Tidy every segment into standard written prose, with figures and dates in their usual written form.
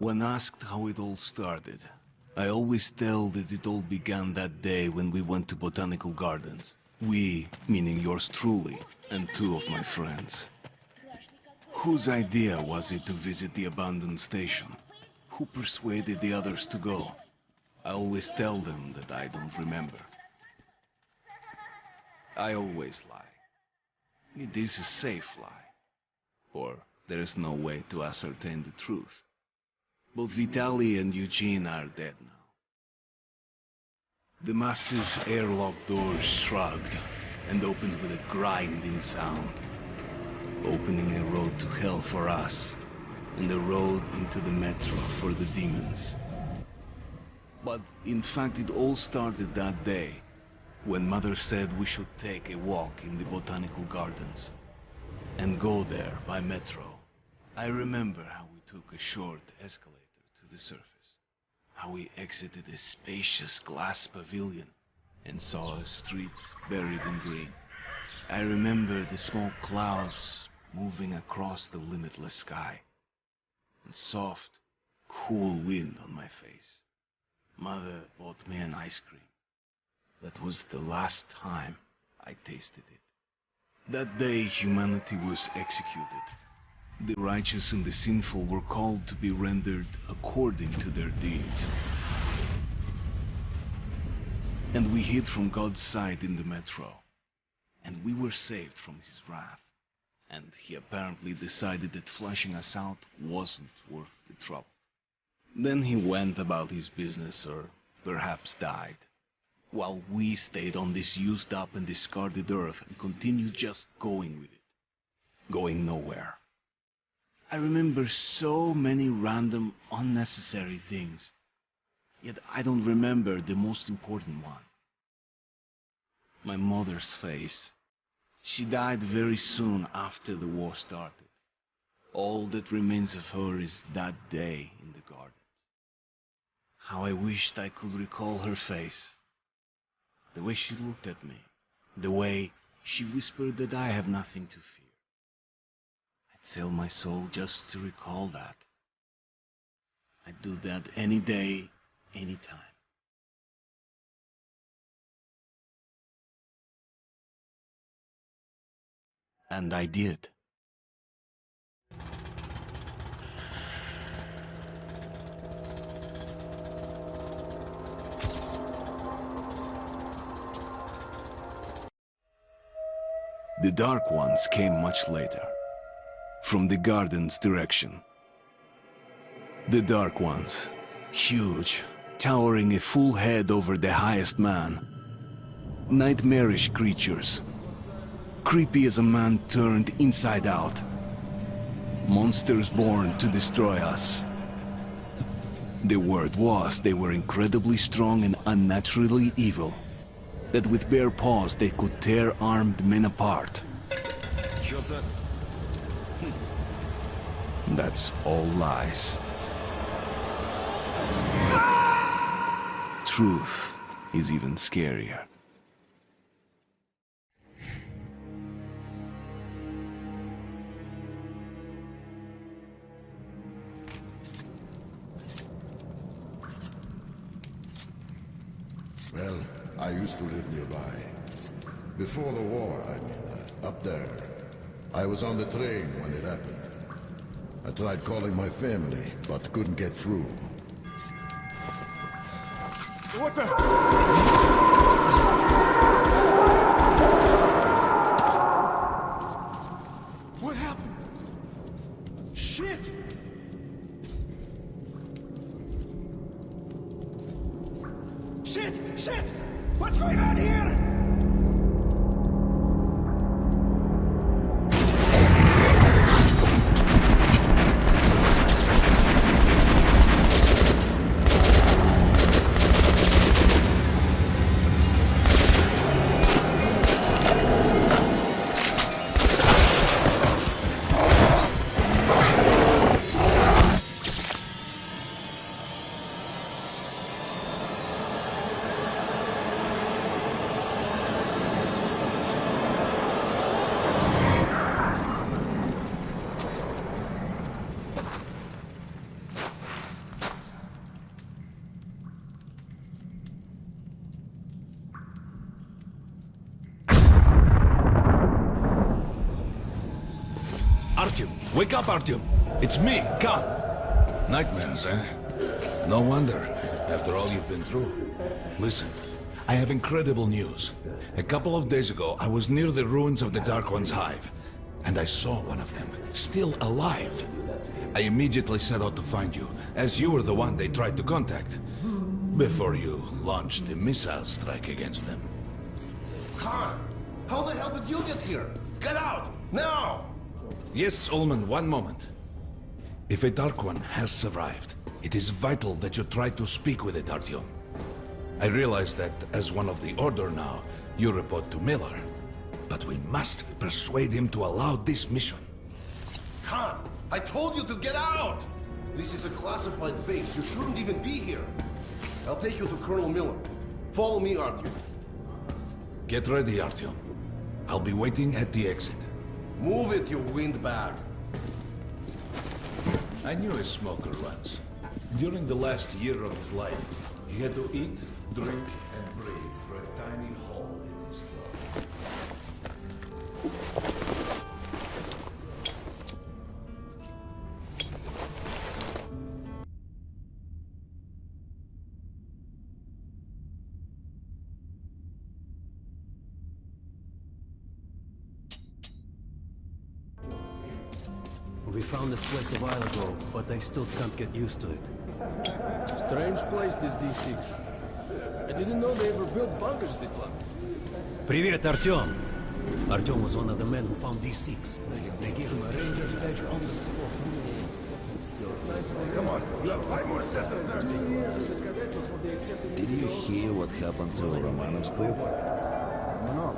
When asked how it all started, I always tell that it all began that day when we went to botanical gardens. We, meaning yours truly, and two of my friends. Whose idea was it to visit the abandoned station? Who persuaded the others to go? I always tell them that I don't remember. I always lie. It is a safe lie. Or there is no way to ascertain the truth. Both Vitaly and Eugene are dead now. The massive airlock doors shrugged and opened with a grinding sound, opening a road to hell for us and a road into the metro for the demons. But in fact it all started that day when Mother said we should take a walk in the botanical gardens and go there by metro. I remember how we took a short escalator to the surface, how we exited a spacious glass pavilion and saw a street buried in green. I remember the small clouds moving across the limitless sky, and soft, cool wind on my face. Mother bought me an ice cream. That was the last time I tasted it. That day humanity was executed. The righteous and the sinful were called to be rendered according to their deeds. And we hid from God's sight in the metro. And we were saved from his wrath. And he apparently decided that flushing us out wasn't worth the trouble. Then he went about his business, or perhaps died, while we stayed on this used up and discarded earth and continued just going with it, going nowhere. I remember so many random, unnecessary things, yet I don't remember the most important one. My mother's face. She died very soon after the war started. All that remains of her is that day in the gardens. How I wished I could recall her face. The way she looked at me. The way she whispered that I have nothing to fear. I'd sell my soul just to recall that. I'd do that any day, any time. And I did. The Dark Ones came much later, from the garden's direction. The Dark Ones, huge, towering a full head over the highest man. Nightmarish creatures, creepy as a man turned inside out. Monsters born to destroy us. The word was they were incredibly strong and unnaturally evil. That with bare paws they could tear armed men apart. That's all lies. Truth is even scarier. Well, I used to live nearby. Before the war, I mean, up there. I was on the train when it happened. I tried calling my family, but couldn't get through. What the? What happened? Shit! Shit! Shit! What's going on here? Artyom! Wake up, Artyom! It's me, Khan! Nightmares, eh? No wonder, after all you've been through. Listen, I have incredible news. A couple of days ago, I was near the ruins of the Dark One's hive, and I saw one of them, still alive. I immediately set out to find you, as you were the one they tried to contact, before you launched the missile strike against them. Khan, how the hell did you get here? Get out, now! Yes, Ullman, one moment. If a Dark One has survived, it is vital that you try to speak with it, Artyom. I realize that, as one of the Order now, you report to Miller. But we must persuade him to allow this mission. Khan, I told you to get out! This is a classified base. You shouldn't even be here. I'll take you to Colonel Miller. Follow me, Artyom. Get ready, Artyom. I'll be waiting at the exit. Move it, you windbag. I knew a smoker once. During the last year of his life, he had to eat, drink, and breathe through a tiny hole in his throat. We found this place a while ago, but I still can't get used to it. Strange place, this D6. I didn't know they ever built bunkers this long. Привет, Artyom! Artyom was one of the men who found D6. They gave him a ranger's badge on the spot. Come on, you have 5 more sets of 30. Did you hear what happened to Romanov's group? Romanov?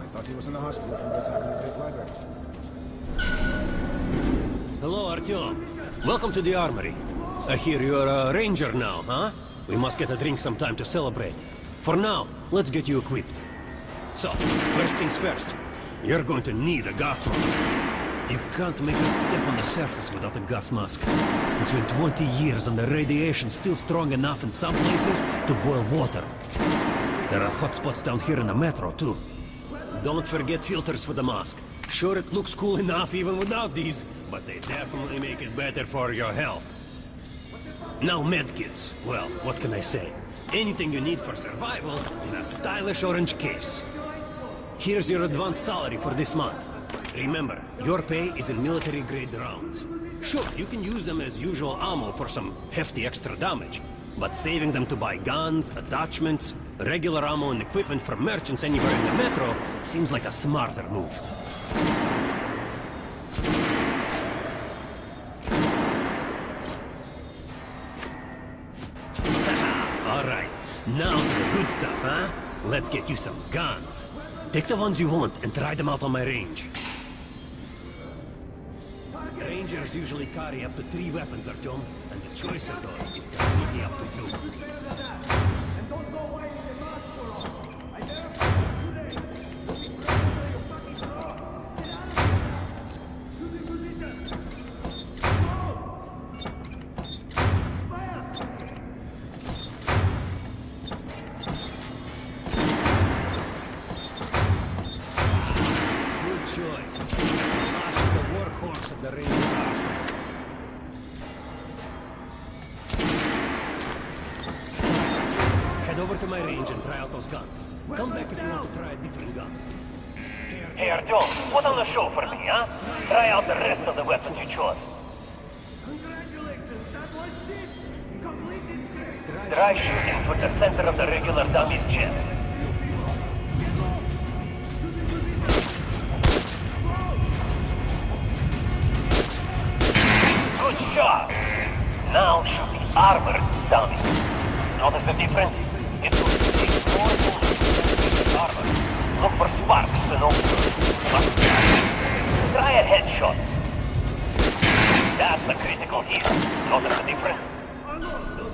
I thought he was in the hospital from the attack on the Great Library. Hello, Artyom. Welcome to the armory. I hear you're a ranger now, huh? We must get a drink sometime to celebrate. For now, let's get you equipped. So, first things first. You're going to need a gas mask. You can't make a step on the surface without a gas mask. It's been 20 years and the radiation's still strong enough in some places to boil water. There are hot spots down here in the metro, too. Don't forget filters for the mask. Sure, it looks cool enough even without these, but they definitely make it better for your health. Now medkits. Well, what can I say? Anything you need for survival in a stylish orange case. Here's your advance salary for this month. Remember, your pay is in military-grade rounds. Sure, you can use them as usual ammo for some hefty extra damage, but saving them to buy guns, attachments, regular ammo and equipment from merchants anywhere in the metro seems like a smarter move. Alright, now to the good stuff, huh? Let's get you some guns. Take the ones you want and try them out on my range. Rangers usually carry up to 3 weapons, Artyom, and the choice of those is completely up to you. Head over to my range and try out those guns. Come back if you want to try a different gun. Hey, Artyom, put on the show for me, huh? Try out the rest of the weapons you chose. Try shooting for the center of the regular dummy's chest. Good shot! Now shoot the armored dummy. Notice the difference? It looks more than armor. Look for sparks and openings. Try a headshot. That's a critical hit. Notice the difference?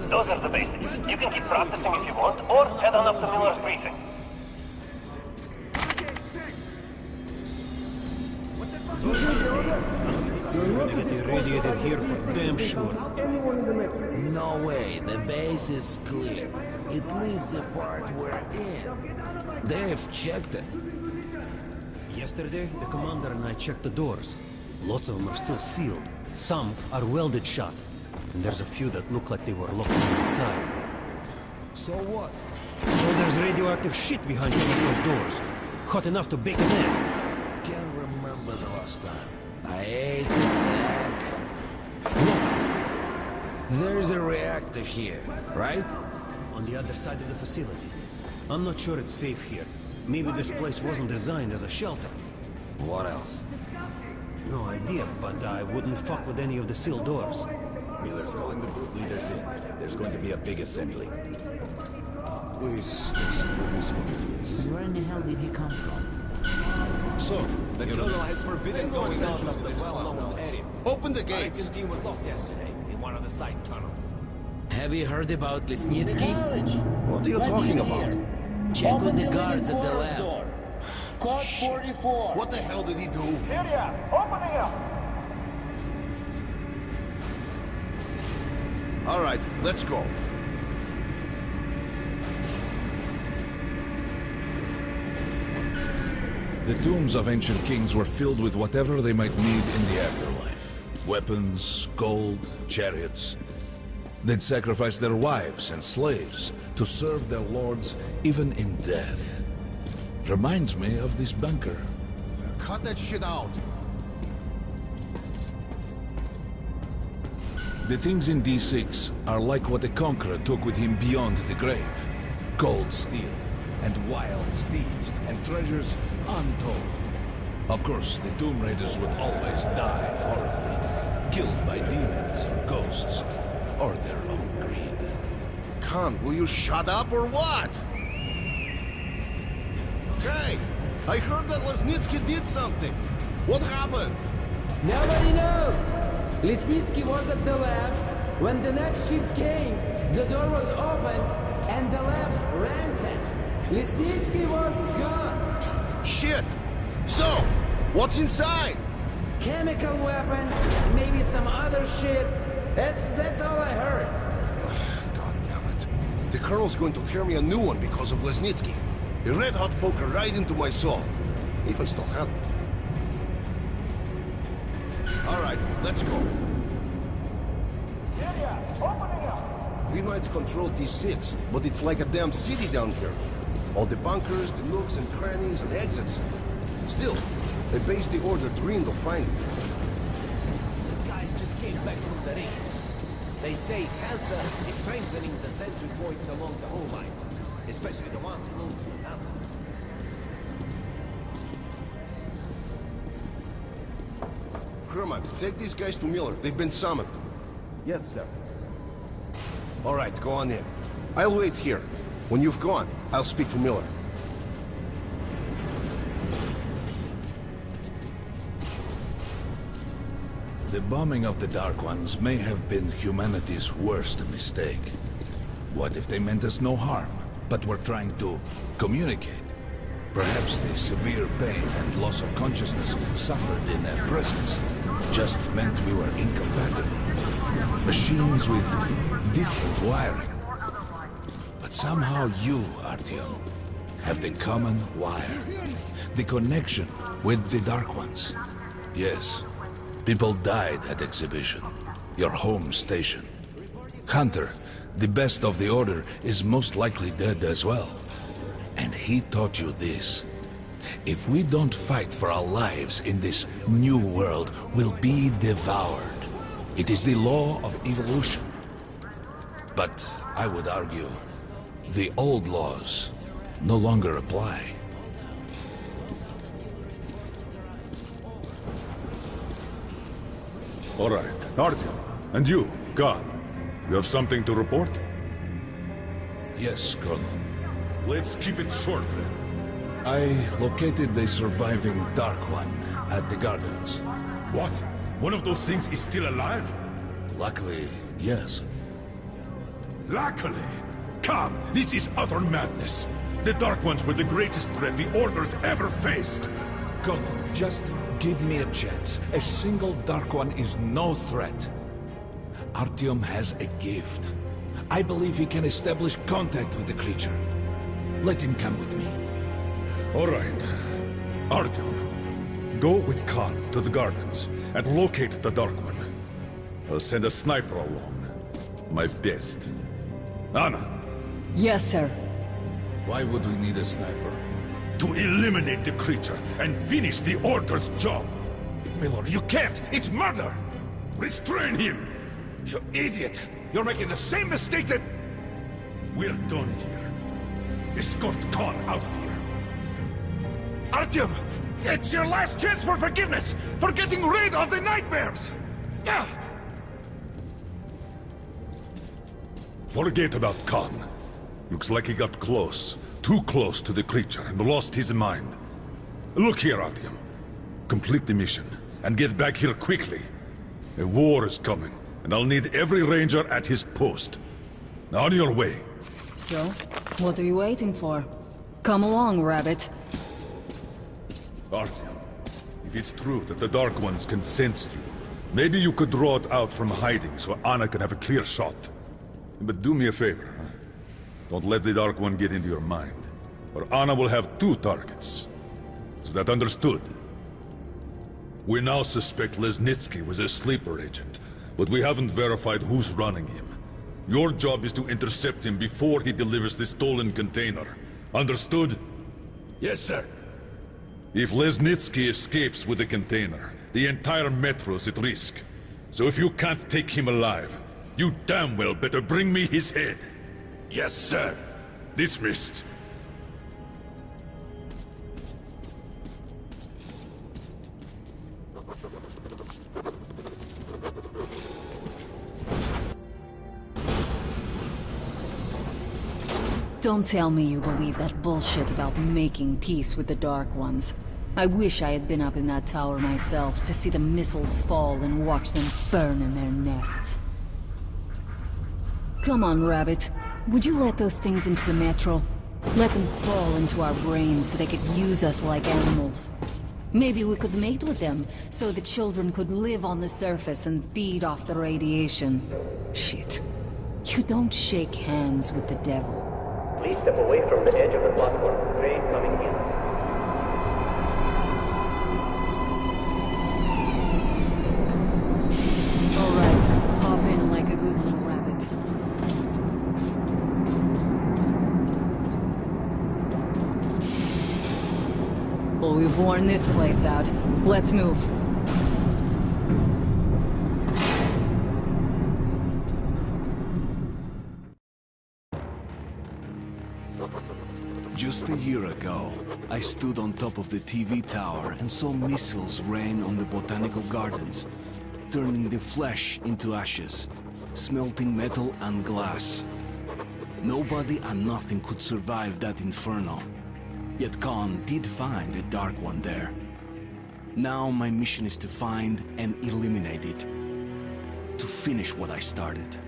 Those are the basics. You can keep practicing if you want, or head on up to Miller's briefing. You're gonna get irradiated here for damn sure. No way, the base is clear. At least the part we're in. They've checked it. Yesterday, the commander and I checked the doors. Lots of them are still sealed. Some are welded shut. And there's a few that look like they were locked inside. So what? So there's radioactive shit behind some of those doors. Hot enough to bake an egg. Can't remember the last time. I ate an egg. Look! There's a reactor here, right? On the other side of the facility. I'm not sure it's safe here. Maybe this place wasn't designed as a shelter. What else? No idea, but I wouldn't fuck with any of the sealed doors. Miller's calling the group leaders in. There's going to be a big assembly. Please, Where in the hell did he come from? So, The colonel has forbidden going out of the well-known area. Open the gates! Team was lost yesterday in one of the side tunnels. Have you heard about Lesnitsky? What are you talking about? Check with the guards at the lab. Code 44. What the hell did he do? Area, opening up. All right, let's go. the tombs of ancient kings were filled with whatever they might need in the afterlife. Weapons, gold, chariots. They'd sacrifice their wives and slaves to serve their lords even in death. Reminds me of this bunker. Cut that shit out. The things in D6 are like what the Conqueror took with him beyond the grave. Gold steel, and wild steeds, and treasures untold. Of course, the Tomb Raiders would always die horribly, killed by demons or ghosts, or their own greed. Khan, will you shut up or what? Hey, I heard that Lesnitsky did something. What happened? Nobody knows. Lesnitsky was at the lab. When the next shift came, the door was open and the lab ransacked. Lesnitsky was gone. Shit! So, what's inside? Chemical weapons, maybe some other shit. That's all I heard. God damn it. The Colonel's going to tear me a new one because of Lesnitsky. A red-hot poker right into my soul. If I still have it. All right, let's go. We might control D6, but it's like a damn city down here. All the bunkers, the nooks and crannies and exits. Still, the base the Order dreamed of finding. Guys just came back from the ring. They say Hansa is strengthening the sentry points along the whole line, especially the ones close to the Nazis. Herman, take these guys to Miller. They've been summoned. Yes, sir. All right, go on in. I'll wait here. When you've gone, I'll speak to Miller. The bombing of the Dark Ones may have been humanity's worst mistake. What if they meant us no harm, but were trying to communicate? Perhaps the severe pain and loss of consciousness suffered in their presence just meant we were incompatible. Machines with different wiring. But somehow you, Artyom, have the common wire. The connection with the Dark Ones. Yes, people died at Exhibition, your home station. Hunter, the best of the Order, is most likely dead as well. And he taught you this. If we don't fight for our lives in this new world, we'll be devoured. It is the law of evolution. But I would argue, the old laws no longer apply. All right, Artyom, and you, Khan, you have something to report? Yes, Colonel. Let's keep it short, then. I located the surviving Dark One at the Gardens. What? One of those things is still alive? Luckily, yes. Luckily? Come, this is utter madness. The Dark Ones were the greatest threat the Order's ever faced. Colonel, just give me a chance. A single Dark One is no threat. Artyom has a gift. I believe he can establish contact with the creature. Let him come with me. All right. Artyom, Go with Khan to the gardens and locate the Dark One. I'll send a sniper along. My best. Anna! Yes, sir. Why would we need a sniper? To eliminate the creature and finish the Order's job. Miller, you can't! It's murder! Restrain him! You idiot! You're making the same mistake that... We're done here. Escort Khan out of here. Artyom! It's your last chance for forgiveness! For getting rid of the nightmares! Forget about Khan. Looks like he got close. Too close to the creature and lost his mind. Look here, Artyom. Complete the mission and get back here quickly. A war is coming, and I'll need every ranger at his post. On your way. So, what are you waiting for? Come along, Rabbit. Artyom, if it's true that the Dark Ones can sense you, maybe you could draw it out from hiding so Anna can have a clear shot. But do me a favor, huh? Don't let the Dark One get into your mind, or Anna will have 2 targets. Is that understood? We now suspect Lesnitsky was a sleeper agent, but we haven't verified who's running him. Your job is to intercept him before he delivers the stolen container. Understood? Yes, sir. If Lesnitsky escapes with the container, the entire metro's at risk. So if you can't take him alive, you damn well better bring me his head. Yes, sir. Dismissed. Don't tell me you believe that bullshit about making peace with the Dark Ones. I wish I had been up in that tower myself to see the missiles fall and watch them burn in their nests. Come on, Rabbit. Would you let those things into the metro? Let them crawl into our brains so they could use us like animals. Maybe we could mate with them, so the children could live on the surface and feed off the radiation. Shit. You don't shake hands with the devil. Please step away from the edge of the platform. Train coming in. Alright, hop in like a good little rabbit. Well, we've worn this place out. Let's move. Just a year ago, I stood on top of the TV tower and saw missiles rain on the botanical gardens, turning the flesh into ashes, smelting metal and glass. Nobody and nothing could survive that inferno. Yet Khan did find a Dark One there. Now my mission is to find and eliminate it. To finish what I started.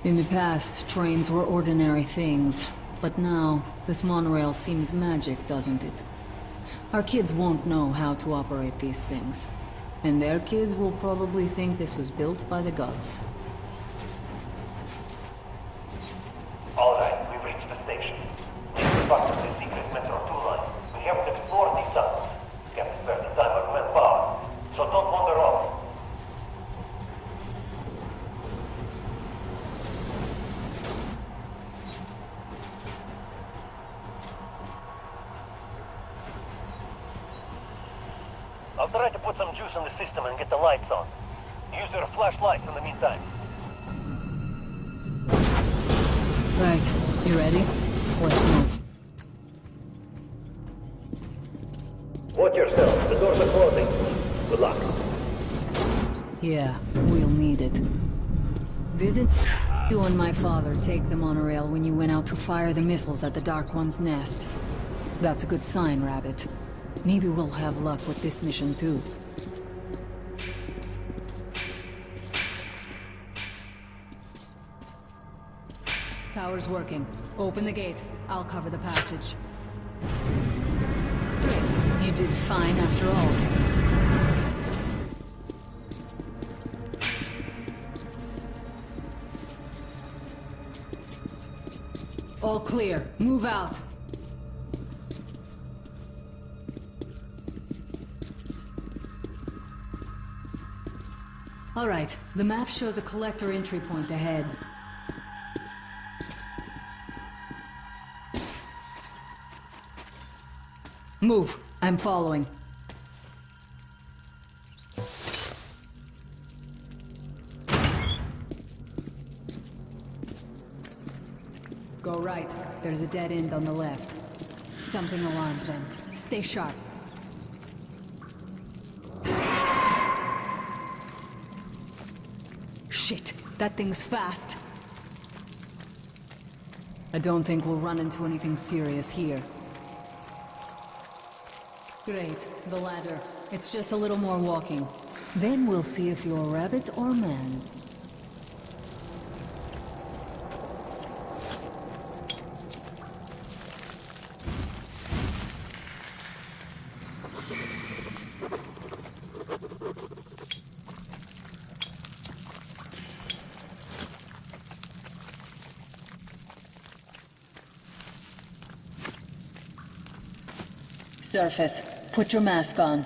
In the past, trains were ordinary things. But now, this monorail seems magic, doesn't it? Our kids won't know how to operate these things. And their kids will probably think this was built by the gods. Alright, we've reached the station. This is part of the secret Metro 2 line. We have to explore these tunnels. Can't spare the time or manpower. So don't wander off. I'll try to put some juice in the system and get the lights on. Use your flashlights in the meantime. Right, you ready? Let's move. Watch yourself, the doors are closing. Good luck. Yeah, we'll need it. Didn't you and my father take the monorail when you went out to fire the missiles at the Dark One's nest? That's a good sign, Rabbit. Maybe we'll have luck with this mission, too. Power's working. Open the gate. I'll cover the passage. Great. You did fine after all. All clear. Move out. All right. The map shows a collector entry point ahead. Move. I'm following. Go right. There's a dead end on the left. Something alarmed them. Stay sharp. Shit, that thing's fast. I don't think we'll run into anything serious here. Great, the ladder. It's just a little more walking. Then we'll see if you're rabbit or man. Surface. Put your mask on.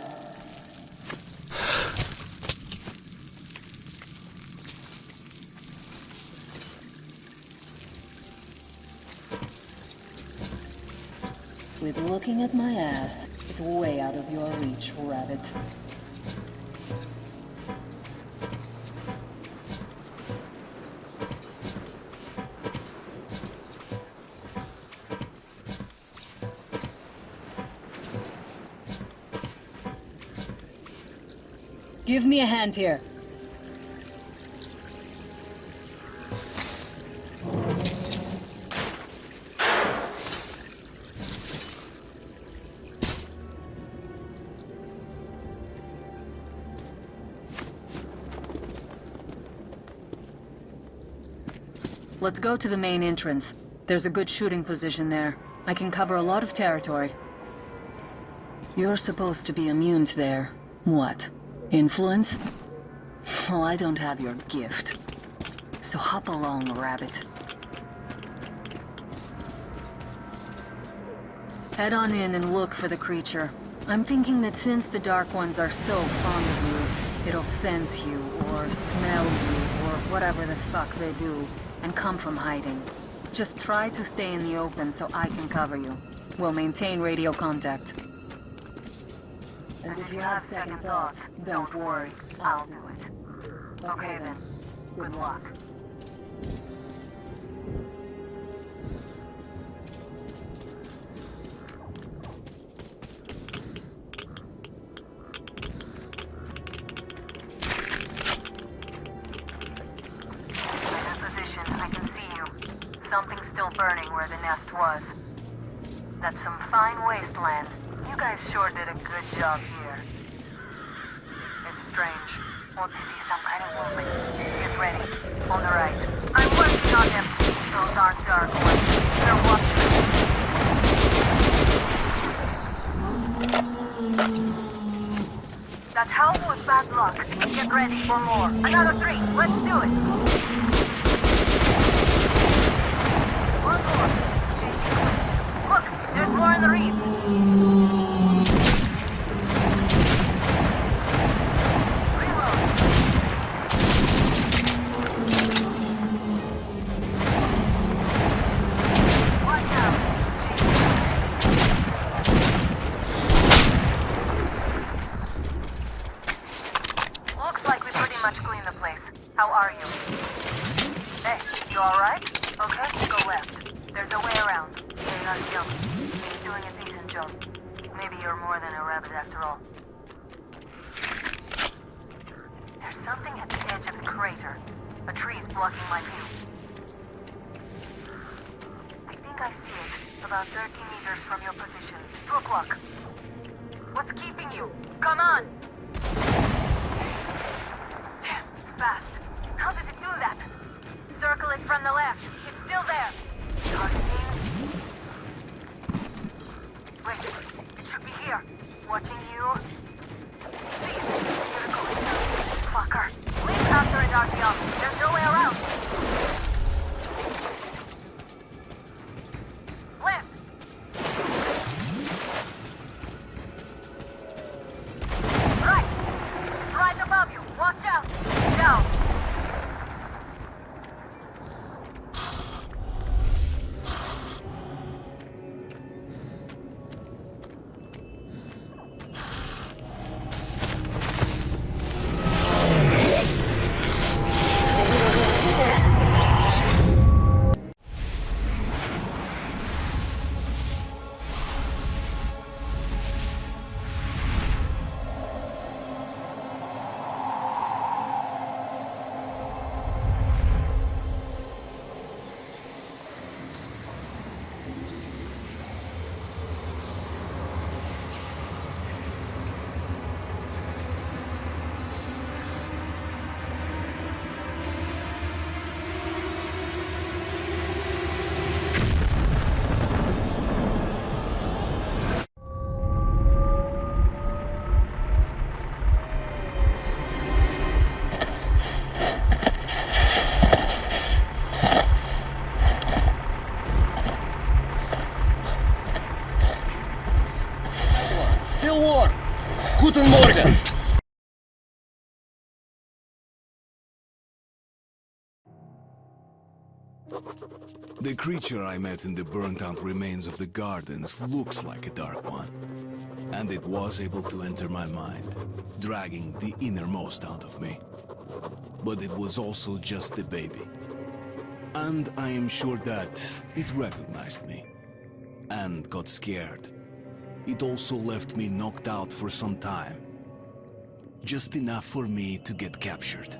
With looking at my ass, it's way out of your reach, rabbit. Give me a hand here. Let's go to the main entrance. There's a good shooting position there. I can cover a lot of territory. You're supposed to be immune to their... what? Influence? Well, I don't have your gift. So hop along, rabbit. Head on in and look for the creature. I'm thinking that since the Dark Ones are so fond of you, it'll sense you, or smell you, or whatever the fuck they do, and come from hiding. Just try to stay in the open so I can cover you. We'll maintain radio contact. And if you have second thoughts, don't worry, I'll do it. Okay then, good luck. In a position, I can see you. Something's still burning where the nest was. That's some fine wasteland. You guys sure did a good job here. It's strange. We'll see some kind of movement. Get ready. On the right. I'm working on them. Those aren't Dark Ones. They're watching. That howl was bad luck. Get ready for more. Another 3. Let's do it. One more. Look, there's more in the reeds. About 30 meters from your position. 2 o'clock. What's keeping you? Come on! Damn, it's fast. How did it do that? Circle it from the left. It's still there. Targeting. Wait, it should be here. Watching you. See, here it goes. Fucker. Leave after it, Artyom. There's no way around. Guten Morgen! The creature I met in the burnt-out remains of the gardens looks like a Dark One. And it was able to enter my mind, dragging the innermost out of me. But it was also just a baby. And I am sure that it recognized me and got scared. It also left me knocked out for some time. Just enough for me to get captured.